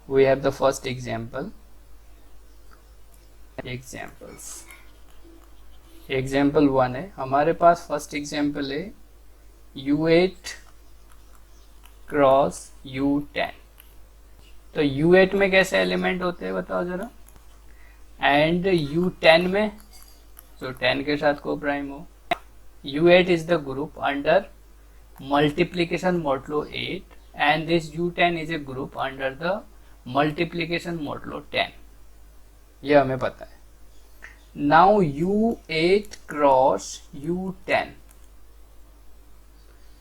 we have the first example 1 है हमारे पास। First example है U8 क्रॉस U10। तो U8 में कैसे एलिमेंट होते हैं बताओ जरा, एंड U10 में जो 10 के साथ को प्राइम हो। U8 is the group under multiplication modulo 8 and this U10 is a group under the multiplication modulo 10, ये हमें पता है। Now U8 cross U10,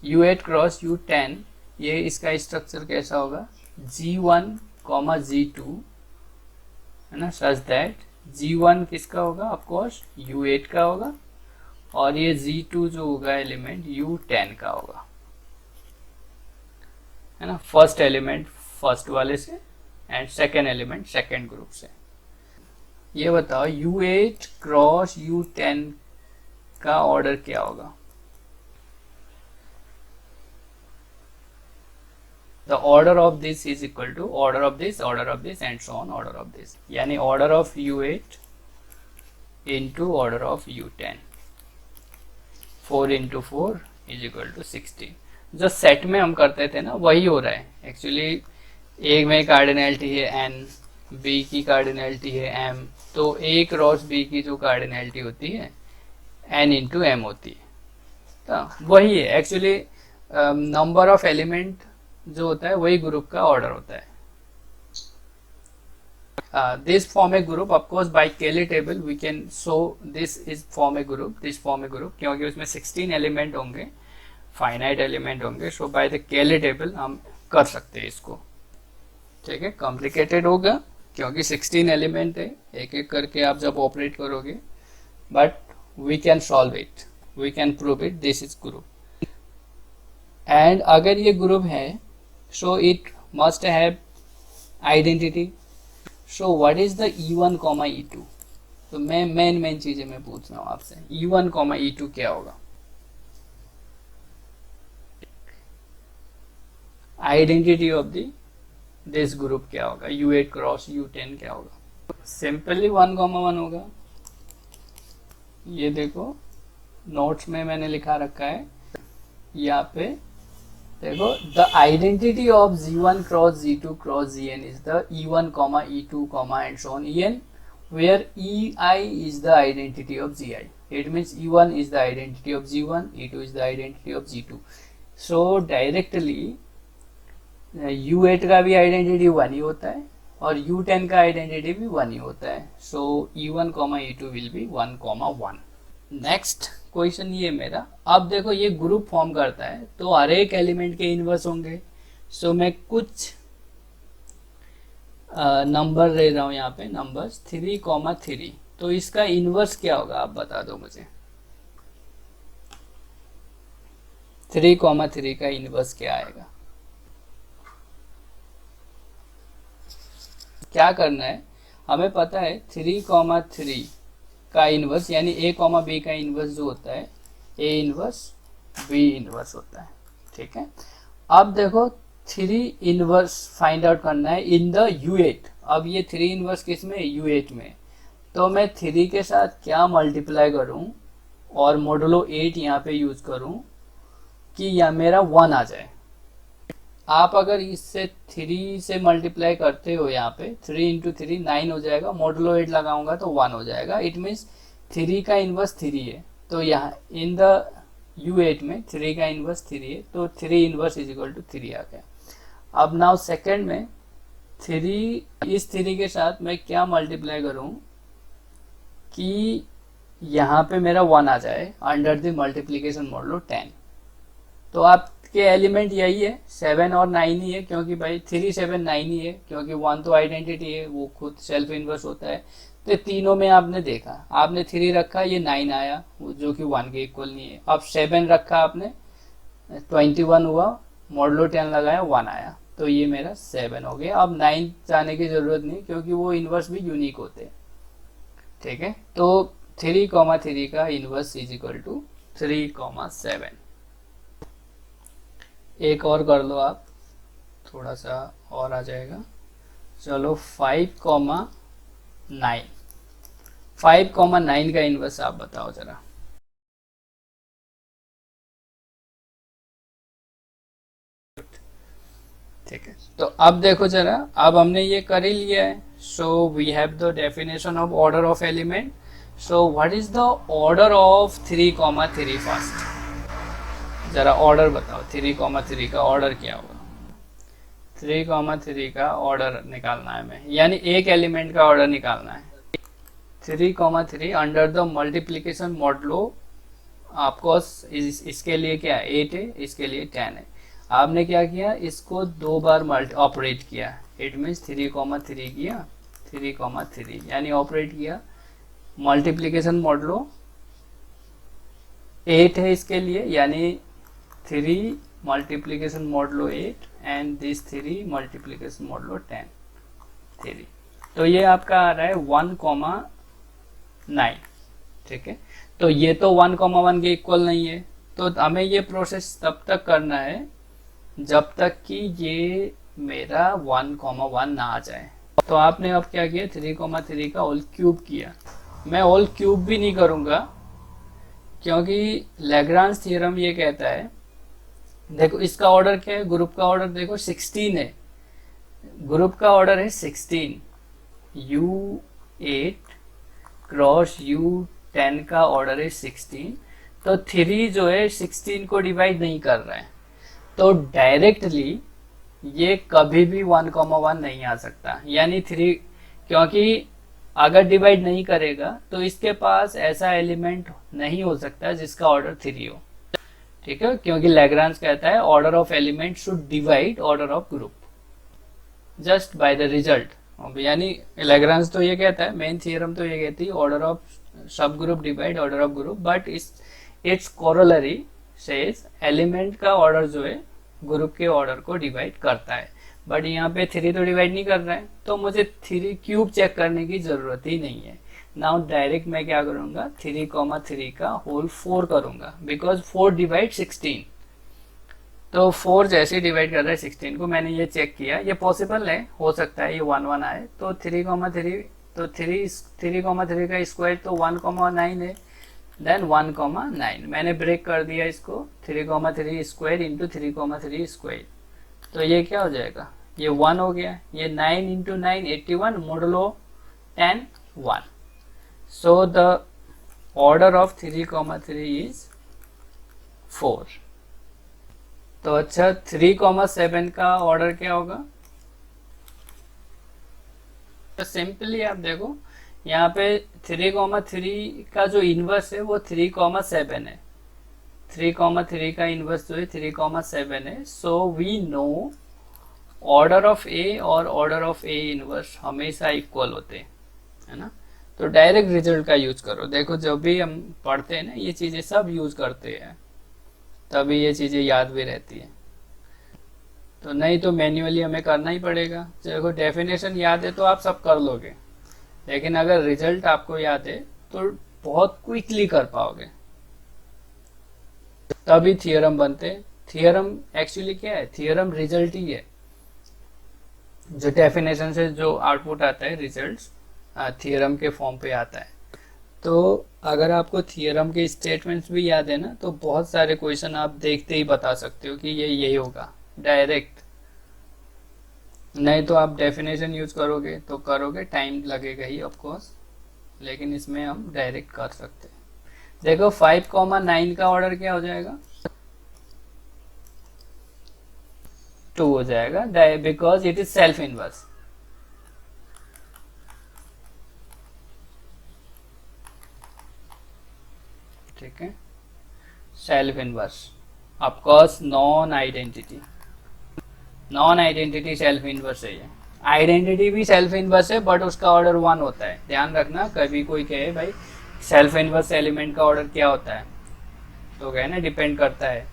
U8 cross U10, ये इसका स्ट्रक्चर कैसा होगा, G1, G2 है ना, सच दैट G1 किसका होगा, ऑफकोर्स U8 का होगा, और ये G2 जो होगा एलिमेंट U10 का होगा, है ना। फर्स्ट एलिमेंट फर्स्ट वाले से and second element second group से। ये बताओ U8 क्रॉस U10 का ऑर्डर क्या होगा। The order of this is equal to order of this and so on order of this, यानी order of U8 into order of U10, 4 into 4 is equal to 16। जो set में हम करते थे ना वही हो रहा है एक्चुअली। ए में कार्डिनैलिटी है n, बी की कार्डिनैलिटी है m, तो a क्रॉस b की जो कार्डिनैलिटी होती है n into m होती है, तो वही है एक्चुअली। नंबर ऑफ एलिमेंट जो होता है वही ग्रुप का ऑर्डर होता है। This form a group, of course by Cayley table we can show this is form a group, this form a group, क्योंकि उसमें 16 एलिमेंट होंगे, फाइनाइट एलिमेंट होंगे, so by the Cayley table हम कर सकते हैं इसको। ठीक है, कॉम्प्लिकेटेड होगा क्योंकि 16 एलिमेंट है, एक एक करके आप जब ऑपरेट करोगे, but we can solve it, we can prove it, this is group. And अगर ये ग्रुप है so it must have identity, so what is the E1, E2। तो मैं मेन चीजें मैं पूछ रहा हूँ आपसे, E1, E2 क्या होगा, आइडेंटिटी ऑफ दिस ग्रुप क्या होगा, U8 क्रॉस U10 क्या होगा। सिंपली 1, 1 होगा। ये देखो नोट्स में मैंने लिखा रखा है, यहाँ पे देखो, the identity of G1 cross G2 cross Gn is the E1, E2, and so on En, where Ei is the identity of Gi. It means E1 is the identity of G1, E2 is the identity of G2. So directly U8 का भी identity 1 ही होता है और U10 का identity भी 1 ही होता है। So E1, E2 will be 1, 1। Next question ये मेरा, अब देखो ये ग्रुप फॉर्म करता है तो हर एक एलिमेंट के इनवर्स होंगे। सो मैं कुछ नंबर ले रहा हूं यहाँ पे, नंबर्स 3, 3, तो इसका इनवर्स क्या होगा आप बता दो मुझे। 3, 3 का इनवर्स क्या आएगा। क्या करना है, हमें पता है 3, 3 का इनवर्स यानी a, b का इनवर्स जो होता है a इनवर्स b इनवर्स होता है। ठीक है, अब देखो 3 इनवर्स फाइंड आउट करना है इन द U8। अब ये 3 इनवर्स किस में, U8 में, तो मैं 3 के साथ क्या मल्टीप्लाई करूं और मॉडुलो 8 यहाँ पे यूज करूं कि यह मेरा 1 आ जाए। आप अगर इससे 3 से मल्टीप्लाई करते हो, यहाँ पे 3 इंटू 3 9 हो जाएगा, मॉडुलो 8 लगाऊंगा तो 1 हो जाएगा। इट मीन्स 3 का इनवर्स 3 है, तो यहाँ इन द U8 में 3 का इनवर्स 3 है, तो 3 इनवर्स इज इक्वल टू 3 आ गया। अब नाउ सेकेंड में 3, इस 3 के साथ मैं क्या मल्टीप्लाई करूं कि यहाँ पे मेरा 1 आ जाए अंडर द मल्टीप्लीकेशन मॉडुलो 10। तो आपके एलिमेंट यही है, 7 और 9 ही है, क्योंकि भाई 3, 7, 9 ही है, क्योंकि 1 तो आइडेंटिटी है, वो खुद सेल्फ इनवर्स होता है। तो तीनों में आपने देखा, आपने 3 रखा, ये 9 आया जो कि 1 के इक्वल नहीं है। अब 7 रखा आपने, 21 हुआ, मॉडुलो 10 लगाया, 1 आया, तो ये मेरा 7 हो गया। अब 9 जाने की जरूरत नहीं, क्योंकि वो इनवर्स भी यूनिक होते हैं। ठीक है, तो 3, 3 का इनवर्स इज इक्वल टू 3, 7। एक और कर लो आप, थोड़ा सा और आ जाएगा। चलो 5,9 5,9 का इन्वर्स आप बताओ जरा। ठीक है, तो अब देखो जरा, अब हमने ये कर ही लिया है। So we have the definition of order of element. So what is the order of 3,3 first? जरा ऑर्डर बताओ, 3,3 का ऑर्डर क्या होगा? 3,3 का ऑर्डर निकालना है हमें, यानी एक एलिमेंट का ऑर्डर निकालना है। 3,3 अंडर द मल्टीप्लीकेशन मॉडलो, आपको इसके लिए क्या है 8 है, इसके लिए 10 है। आपने क्या किया, इसको 2 बार ऑपरेट किया, इट मीन्स 3,3 किया, 3,3 यानी ऑपरेट किया। मल्टीप्लीकेशन मॉडलो 8 है इसके लिए, यानी 3 multiplication modulo 8 and this 3 multiplication modulo 10 3। तो ये आपका आ रहा है 1,9। ठीक है, तो ये तो 1,1 के इक्वल नहीं है, तो हमें ये प्रोसेस तब तक करना है जब तक कि ये मेरा 1,1 ना आ जाए। तो आपने अब क्या किया, 3,3 का होल क्यूब किया। मैं होल क्यूब भी नहीं करूंगा, क्योंकि लैग्रांज थ्योरम ये कहता है, देखो इसका ऑर्डर क्या है, ग्रुप का ऑर्डर देखो 16 है, ग्रुप का ऑर्डर है 16, U8 क्रॉस U10 का ऑर्डर है 16। तो 3 जो है 16 को डिवाइड नहीं कर रहा है, तो डायरेक्टली ये कभी भी 1,1 नहीं आ सकता, यानी 3, क्योंकि अगर डिवाइड नहीं करेगा तो इसके पास ऐसा एलिमेंट नहीं हो सकता जिसका ऑर्डर 3 हो। ठीक है, क्योंकि लैग्रांज कहता है order of element should divide order of group just by the result. यानी लैग्रांज तो ये कहता है, मेन थ्योरम तो ये कहती है ऑर्डर ऑफ सब group divide order of group, but it's corollary says element का ऑर्डर जो है ग्रुप के ऑर्डर को डिवाइड करता है, बट यहाँ पे 3 तो डिवाइड नहीं कर रहा है, तो मुझे 3 क्यूब चेक करने की जरूरत ही नहीं है। नाउ डायरेक्ट मैं क्या करूंगा, 3,3 का होल 4 करूंगा, बिकॉज 4 डिवाइड 16, तो 4 जैसे डिवाइड कर रहा है 16 को, मैंने ये चेक किया, ये पॉसिबल है, हो सकता है ये 1,1 आए, तो 3,3 तो 3,3 का स्क्वायर तो 1,9 है, देन 1,9 मैंने ब्रेक कर दिया इसको, 3,3 स्क्वायर इंटू 3,3 स्क्वायर, तो ये क्या हो जाएगा, ये 1 हो गया, ये 9 इंटू 9 81 मोडलो 10 1। So the order of 3,3 is 4। तो अच्छा 3,7 का ऑर्डर क्या होगा, तो सिंपली आप देखो यहाँ पे 3,3 का जो इन्वर्स है वो 3,7 है, 3,3 का इन्वर्स जो है 3,7 है। So we know order of a और ऑर्डर ऑफ ए इन्वर्स हमेशा इक्वल होते हैं, है ना। तो डायरेक्ट रिजल्ट का यूज करो, देखो जब भी हम पढ़ते हैं ना ये चीजें सब यूज करते हैं, तभी ये चीजें याद भी रहती है, तो नहीं तो मैन्युअली हमें करना ही पड़ेगा। देखो डेफिनेशन याद है तो आप सब कर लोगे, लेकिन अगर रिजल्ट आपको याद है तो बहुत क्विकली कर पाओगे, तभी थियरम बनते। थियरम एक्चुअली क्या है, थियरम रिजल्ट ही है, जो डेफिनेशन से जो आउटपुट आता है रिजल्ट्स थियरम के फॉर्म पे आता है। तो अगर आपको थियरम के स्टेटमेंट्स भी याद है ना, तो बहुत सारे क्वेश्चन आप देखते ही बता सकते हो कि ये यही होगा डायरेक्ट, नहीं तो आप डेफिनेशन यूज करोगे तो करोगे टाइम लगेगा ही ऑफ कोर्स, लेकिन इसमें हम डायरेक्ट कर सकते हैं। देखो 5,9 का ऑर्डर क्या हो जाएगा, 2 हो जाएगा, because it is self inverse. ठीक है, self inverse of course, non identity self inverse है, ये आइडेंटिटी भी सेल्फ इनवर्स है, बट उसका ऑर्डर 1 होता है। ध्यान रखना, कभी कोई कहे भाई सेल्फ इनवर्स एलिमेंट का ऑर्डर क्या होता है, तो कहे ना डिपेंड करता है,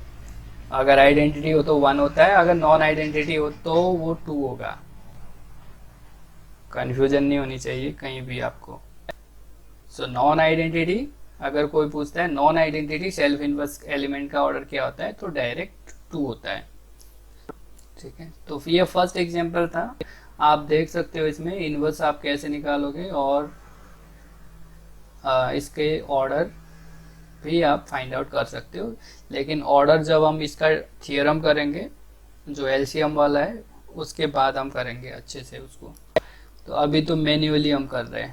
अगर आइडेंटिटी हो तो 1 होता है, अगर नॉन आइडेंटिटी हो तो वो 2 होगा। कंफ्यूजन नहीं होनी चाहिए कहीं भी आपको। सो नॉन आइडेंटिटी, अगर कोई पूछता है non identity self inverse element का ऑर्डर क्या होता है, तो डायरेक्ट 2 होता है। ठीक है, तो ये फर्स्ट एग्जांपल था। आप देख सकते हो इसमें इनवर्स आप कैसे निकालोगे, और इसके ऑर्डर भी आप फाइंड आउट कर सकते हो। लेकिन ऑर्डर जब हम इसका थियरम करेंगे जो एलसीएम वाला है, उसके बाद हम करेंगे अच्छे से उसको। तो अभी तो मैन्युअली हम कर रहे हैं।